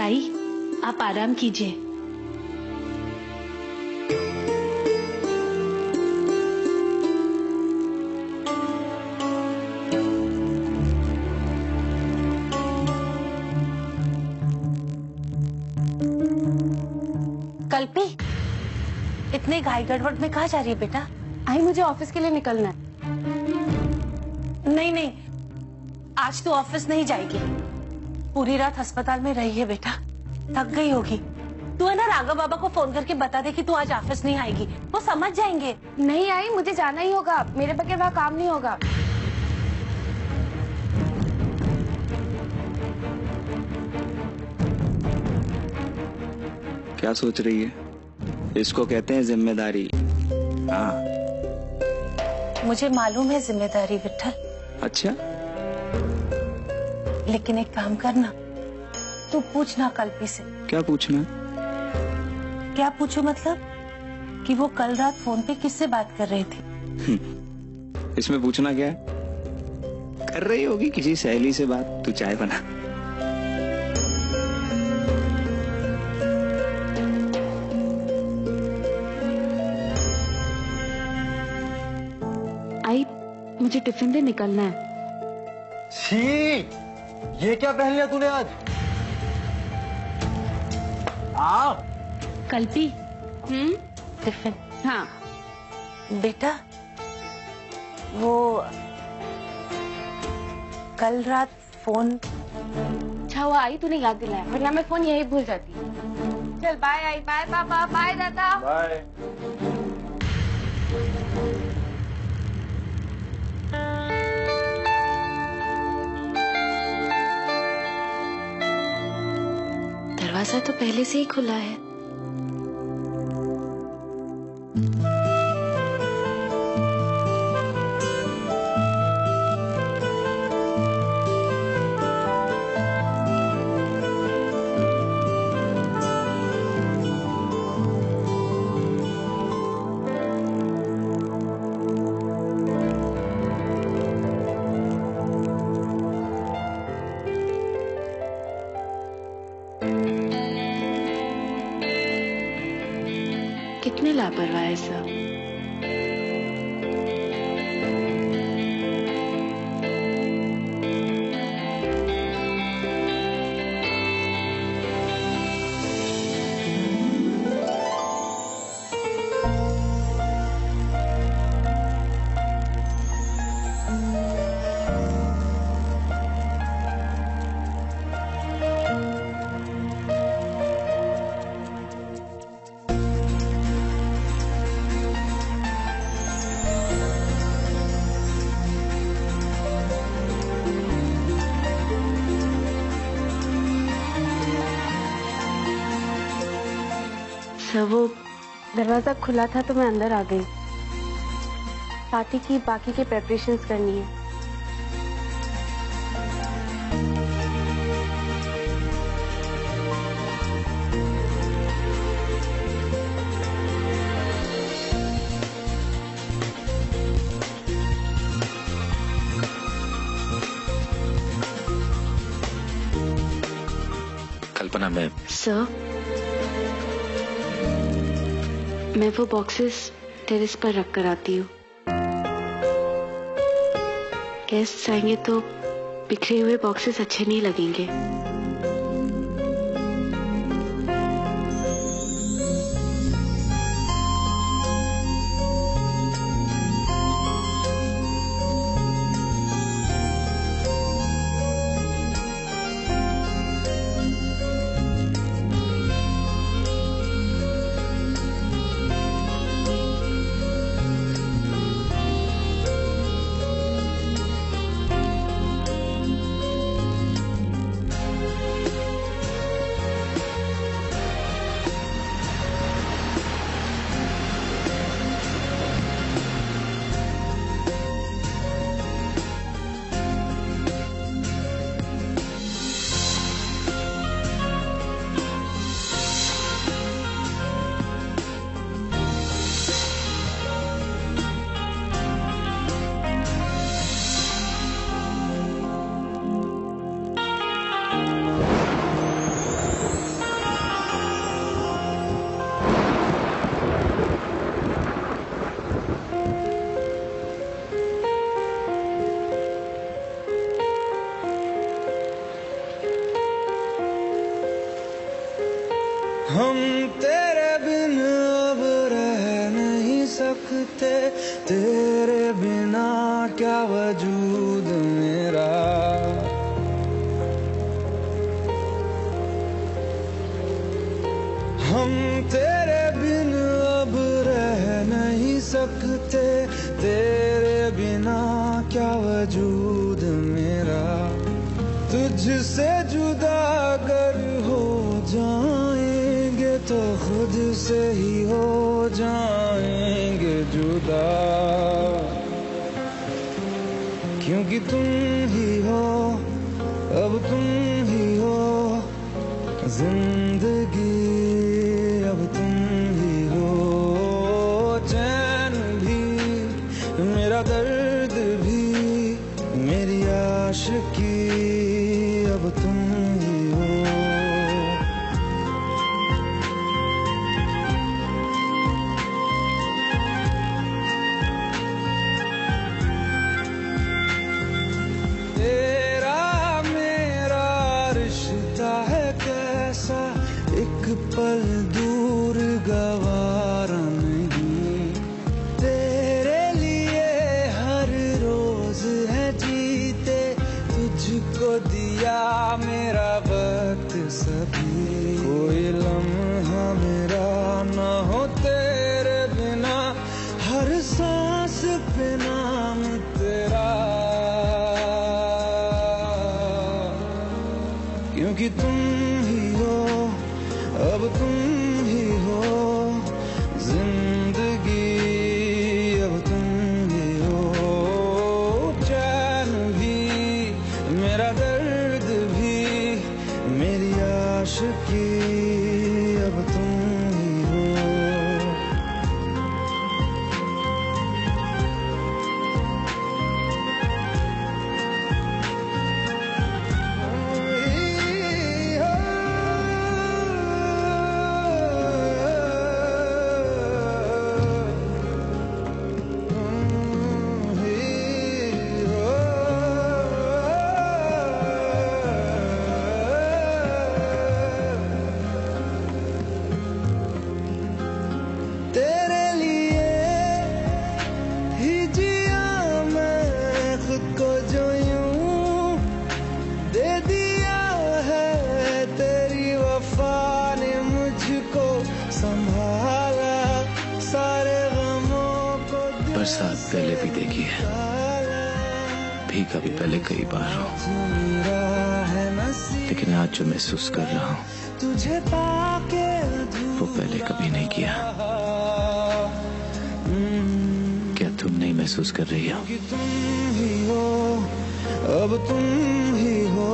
आई, आप आराम कीजिए। कल्पी, इतने घाई गड़बड़ में कहाँ जा रही है बेटा? आई, मुझे ऑफिस के लिए निकलना है। नहीं नहीं, आज तो ऑफिस नहीं जाएगी। पूरी रात अस्पताल में रही है बेटा, थक गई होगी। तू है ना राघव बाबा को फोन करके बता दे कि तू आज ऑफिस नहीं आएगी, वो समझ जाएंगे। नहीं आई, मुझे जाना ही होगा, मेरे बगैर वहाँ काम नहीं होगा। क्या सोच रही है? इसको कहते हैं जिम्मेदारी। हाँ, मुझे मालूम है जिम्मेदारी विट्ठल। अच्छा, लेकिन एक काम करना, तू पूछना कल्पी से। क्या पूछना? क्या पूछू मतलब? कि वो कल रात फोन पे किससे बात कर रही थी। इसमें पूछना क्या है? कर रही होगी किसी सहेली से बात। तू चाय बना। आई, मुझे टिफिन दे, निकलना है। छी, ये क्या पहन लिया तूने आज? कल्पी, टिफिन। हाँ बेटा, वो कल रात फोन। अच्छा हुआ आई तूने याद दिलाया, वरना मैं फोन यही भूल जाती। चल बाय आई, बाय पापा, बाय दादा, बाय। दरवाजा तो पहले से ही खुला है। कितने लापरवाह है सब। सर, वो दरवाजा खुला था तो मैं अंदर आ गई। पार्टी की बाकी के प्रेपरेशंस करनी है। कल्पना, मैं सर, मैं वो बॉक्सेस टेरेस पर रख कर आती हूँ। गेस्ट्स आएंगे तो बिखरे हुए बॉक्सेस अच्छे नहीं लगेंगे। हम तेरे बिन अब रह नहीं सकते, तेरे बिना क्या वजूद मेरा। हम तेरे बिन अब रह नहीं सकते, तेरे बिना क्या वजूद मेरा। तुझसे जुदा अगर हो जाएंगे तो खुद से ही हो जाएंगे जुदा, क्योंकि तुम ही हो, अब तुम ही हो जिंदगी, अब तुम ही हो चैन भी, मेरा दर्द भी, मेरी आशिकी, अब तुम ही हो। तेरा मेरा रिश्ता है कैसा, एक पल दूर गवारा नहीं। तेरे लिए हर रोज है जीते, तुझको दिया मेरा वक्त सभी। कोई लम्हा मेरा ना हो तेरे बिना, हर सांस पे नाम तेरा, क्योंकि तुम ही हो, अब तुम ही हो जिंदगी, अब तुम ही हो चैन भी, मेरा दर्द भी, मेरी आशिकी, अब तुम ही हो। तेरे लिए ही जिया मैं खुद को, जो यूं दे दिया है तेरी वफा ने मुझको संभाला, सारे गमों को बरसात पहले भी देखी है, भीगा भी पहले कई बार हूँ, लेकिन आज जो महसूस कर रहा हूँ तुझे पाके वो पहले कभी नहीं किया। क्या तुम नहीं महसूस कर रही हो? कि तुम ही हो, अब तुम ही हो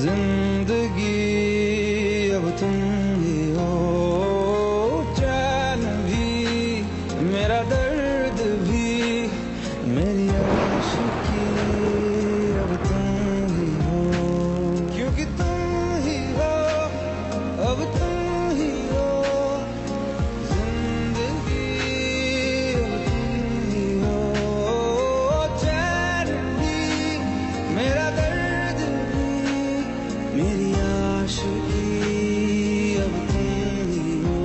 जिंदगी, अब तुम ही हो चैन भी, मेरा दर्द भी, मेरी आशिकी, अब तुम ही हो, क्योंकि तुम ही हो, अब तुम ही हो जिंदगी, अब तुम ही हो चैन भी, मेरा दर्द भी, मेरी आशिकी, अब तुम ही हो।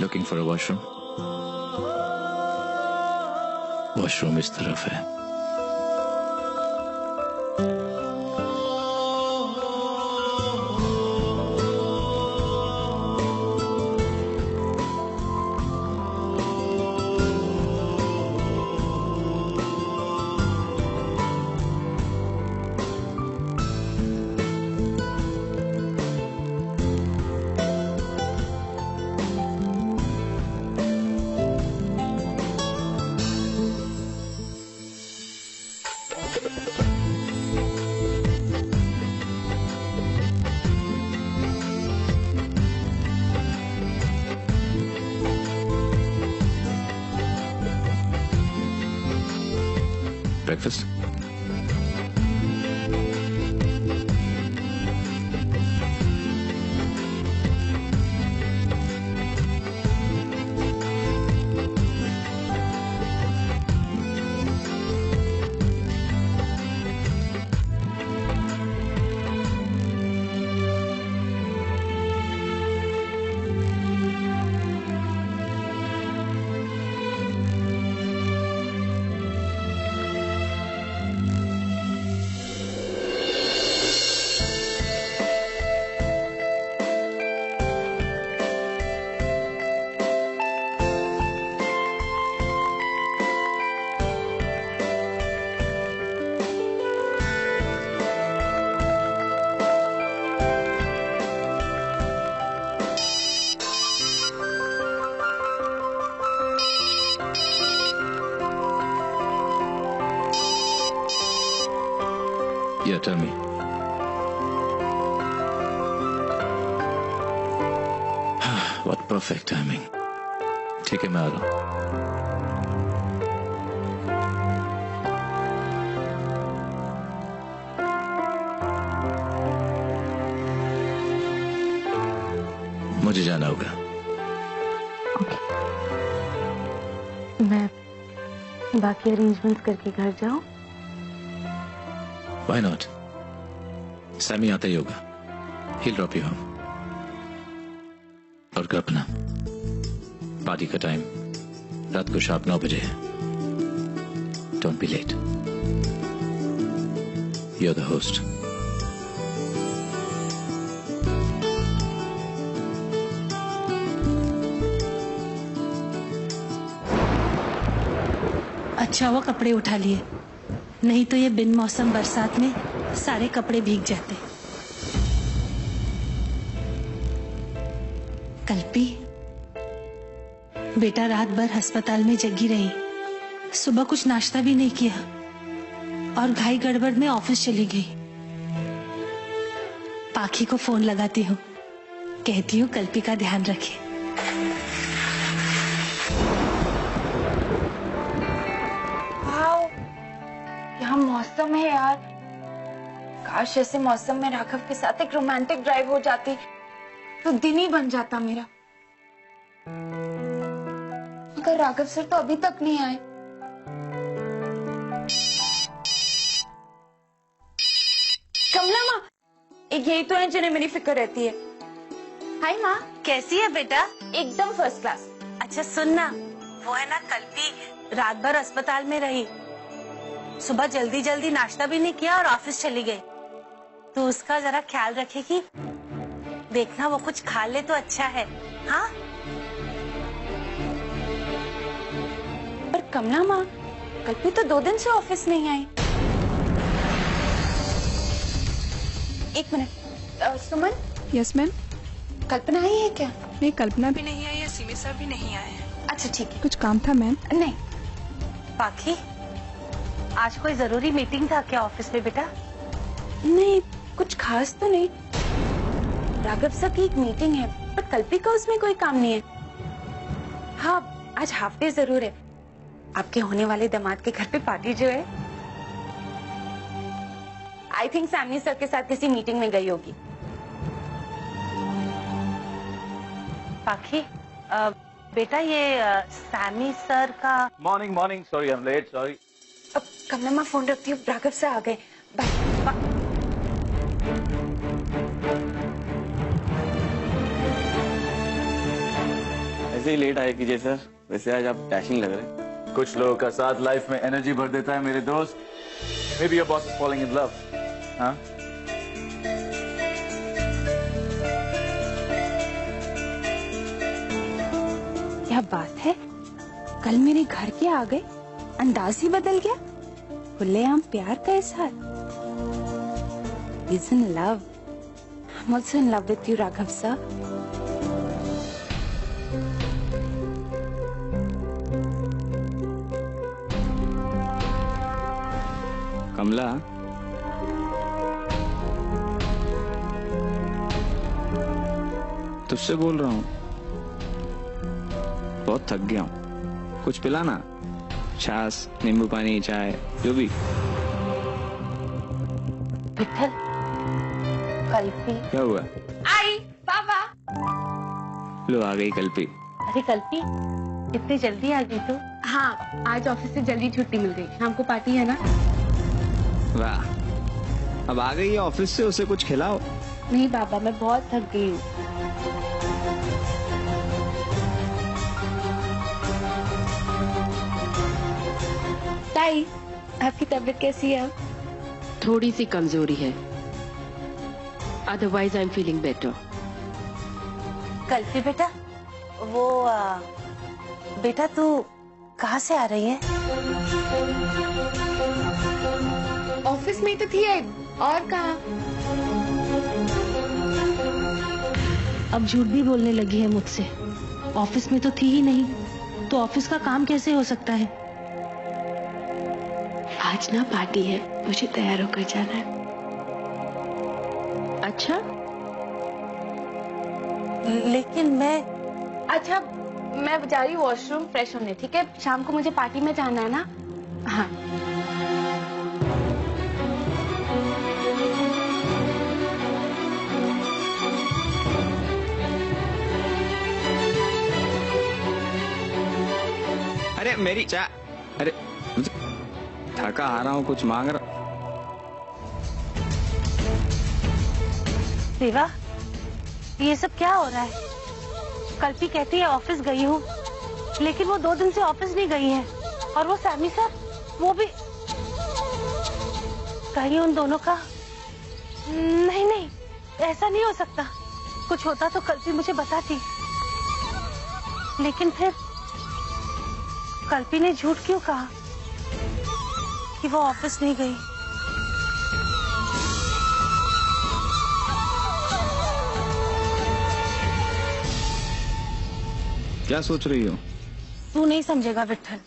Looking for a washroom? Washroom इस तरफ है। Breakfast? Yeah, tell me. What perfect timing. ठीक है, मैं आ रहा हूँ. मुझे जाना होगा. मैं बाकी अरेंजमेंट्स करके घर जाऊं? Why not? सैमी आता ही होगा. He'll drop you home. और कल्पना, पार्टी का टाइम रात को शार्प 9 बजे है. Don't be late. You're the host. अच्छा वो कपड़े उठा लिए, नहीं तो ये बिन मौसम बरसात में सारे कपड़े भीग जाते. कल्पी, बेटा रात भर अस्पताल में जगी रही, सुबह कुछ नाश्ता भी नहीं किया और घाई गड़बड़ में ऑफिस चली गई. पाखी को फोन लगाती हूँ, कहती हूँ कल्पी का ध्यान रखे. यहाँ मौसम है यार, काश ऐसे मौसम में राघव के साथ एक रोमांटिक ड्राइव हो जाती तो दिन ही बन जाता मेरा. मगर राघव सर तो अभी तक नहीं आए. कमला माँ, एक यही तो है जिन्हें मेरी फिक्र रहती है. हाय माँ, कैसी है बेटा? एकदम फर्स्ट क्लास. अच्छा सुनना, वो है ना कल्पी, रात भर अस्पताल में रही, सुबह जल्दी जल्दी नाश्ता भी नहीं किया और ऑफिस चली गई. तो उसका जरा ख्याल रखेगी, देखना वो कुछ खा ले तो अच्छा है. हाँ पर कमला माँ, कल्पी तो 2 दिन से ऑफिस नहीं आई. एक मिनट. सुमन. Yes ma'am. कल्पना आई है क्या? नहीं, कल्पना भी नहीं आई है, सीमी सर भी नहीं आए हैं. अच्छा ठीक है. कुछ काम था मैम? नहीं. पाखी, आज कोई जरूरी मीटिंग था क्या ऑफिस में बेटा? नहीं, कुछ खास तो नहीं. राघव सर की एक मीटिंग है, पर कल्पी का उसमें कोई काम नहीं है. हाँ, आज हाफ डे जरूर है. आपके होने वाले दामाद के घर पे पार्टी जो है, आई थिंक सैमी सर के साथ किसी मीटिंग में गई होगी. पाखी, बेटा ये सैमी सर का. Morning. Sorry, I am late. Sorry. अब कमला माँ फोन रखती हूँ, राघव सर आ गए. बाय. ऐसे ही लेट आए कीजिए सर. वैसे आज आप डैशिंग लग रहे हैं. कुछ लोगों का साथ लाइफ में एनर्जी भर देता है मेरे दोस्त. May be your boss is following in love. हाँ, क्या बात है, कल मेरे घर के आ गए, अंदाज ही बदल गया. खुलेआम प्यार का इजहार. He's in love. I'm also in love with you, Raghav sir. कमला, तुझसे बोल रहा हूँ, बहुत थक गया हूँ, कुछ पिलाना. छाछ, नींबू पानी, चाय, जो भी। विठल, कल्पी। क्या हुआ? आई पापा। लो आ गई कल्पी। अरे कल्पी, इतनी जल्दी आ गई तू? हाँ, आज ऑफिस से जल्दी छुट्टी मिल गई। शाम को पार्टी है ना? वाह, अब आ गई है ऑफिस से, उसे कुछ खिलाओ। नहीं पापा, मैं बहुत थक गई हूँ। ताई, आपकी तबीयत कैसी है? थोड़ी सी कमजोरी है, otherwise I am feeling better. Kalpi बेटा, वो बेटा तू कहाँ से आ रही है? ऑफिस में तो थी और कहाँ? अब झूठ भी बोलने लगी है मुझसे। ऑफिस में तो थी ही नहीं, तो ऑफिस का काम कैसे हो सकता है? आज ना पार्टी है, मुझे तैयार होकर जाना है। अच्छा, लेकिन मैं अच्छा, मैं जा रही हूँ वॉशरूम फ्रेश होने, ठीक है? शाम को मुझे पार्टी में जाना है ना? हाँ। अरे मेरी चाय, अरे थका आ रहा हूँ, कुछ मांग रहा। देवा, ये सब क्या हो रहा है? कल्पी कहती है ऑफिस गई हूँ, लेकिन वो 2 दिन से ऑफिस नहीं गई है। और वो सैमी सर, वो भी कहीं उन दोनों का। नहीं नहीं, ऐसा नहीं हो सकता। कुछ होता तो कल्पी मुझे बताती। लेकिन फिर कल्पी ने झूठ क्यों कहा कि वो ऑफिस नहीं गई? क्या सोच रही हो? तू नहीं समझेगा विठल।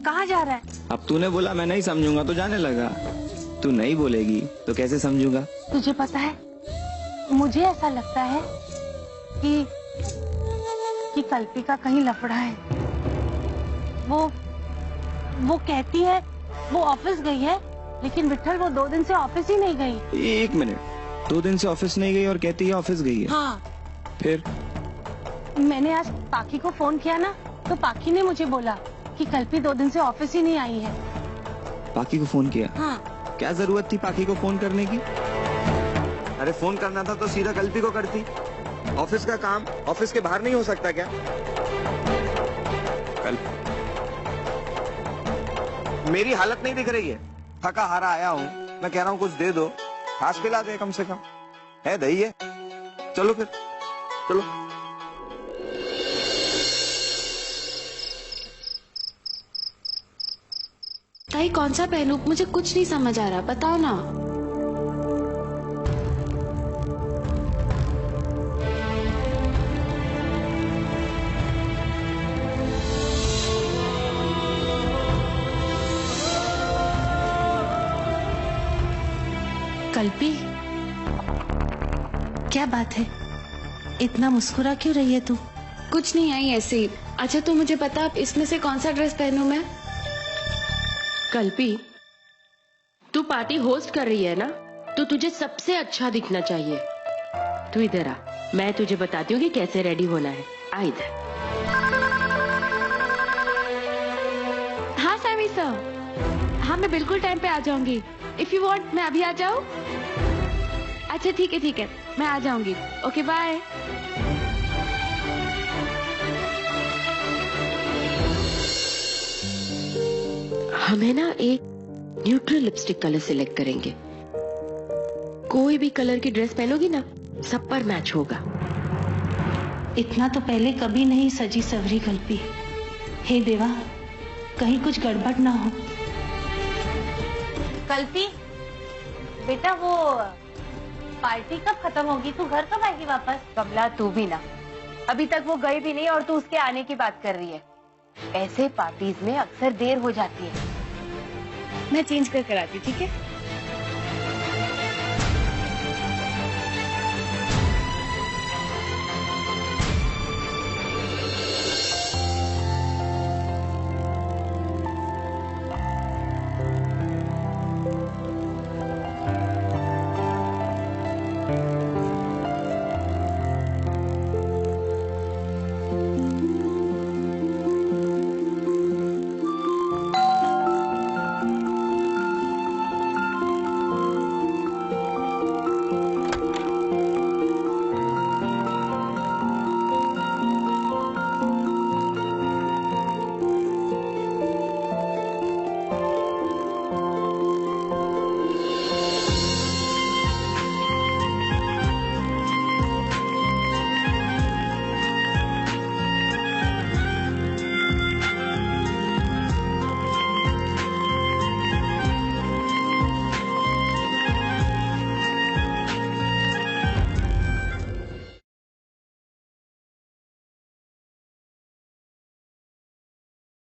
कहाँ जा रहा है? अब तूने बोला मैं नहीं समझूंगा तो जाने लगा। तू नहीं बोलेगी तो कैसे समझूंगा? तुझे पता है, मुझे ऐसा लगता है कि कल्पी का कहीं लफड़ा है। वो कहती है वो ऑफिस गई है, लेकिन विठल वो 2 दिन से ऑफिस ही नहीं गई। 1 मिनट, 2 दिन से ऑफिस नहीं गई और कहती है ऑफिस गई है? हाँ। फिर मैंने आज पाखी को फोन किया ना, तो पाखी ने मुझे बोला कि कल्पी 2 दिन से ऑफिस ही नहीं आई है। पाखी को फोन किया? हाँ। क्या जरूरत थी पाखी को फोन करने की? अरे फोन करना था तो सीधा कल्पी को करती। ऑफिस का काम ऑफिस के बाहर नहीं हो सकता क्या? मेरी हालत नहीं दिख रही है? थका हारा आया हूँ, मैं कह रहा हूँ कुछ दे दो, खास पिला दे कम से कम। है दही है? चलो फिर चलो। ताई, कौन सा पहनूं? मुझे कुछ नहीं समझ आ रहा, बताओ ना। कल्पी, क्या बात है? इतना मुस्कुरा क्यों रही है तू? कुछ नहीं आई, ऐसे ही। अच्छा, तो मुझे बता, इसमें से कौन सा ड्रेस पहनूं मैं? कल्पी, तू पार्टी होस्ट कर रही है ना, तो तुझे सबसे अच्छा दिखना चाहिए। तू इधर आ, मैं तुझे बताती हूँ कि कैसे रेडी होना है। आ इधर। हाँ सैमी सर, हाँ मैं बिल्कुल टाइम पे आ जाऊंगी। इफ यू वांट, मैं अभी आ जाऊँ? अच्छा ठीक है, मैं आ जाऊंगी। Okay bye. हमें ना एक न्यूट्रल लिपस्टिक कलर सिलेक्ट करेंगे। कोई भी कलर की ड्रेस पहनोगी ना, सब पर मैच होगा। इतना तो पहले कभी नहीं सजी सवरी कल्पी। हे देवा, कहीं कुछ गड़बड़ ना हो। कल्पी बेटा, वो पार्टी कब खत्म होगी? तू घर कब आएगी वापस? कमला, तू भी ना, अभी तक वो गई भी नहीं और तू उसके आने की बात कर रही है। ऐसे पार्टीज में अक्सर देर हो जाती है। मैं चेंज कर आती हूँ, ठीक है?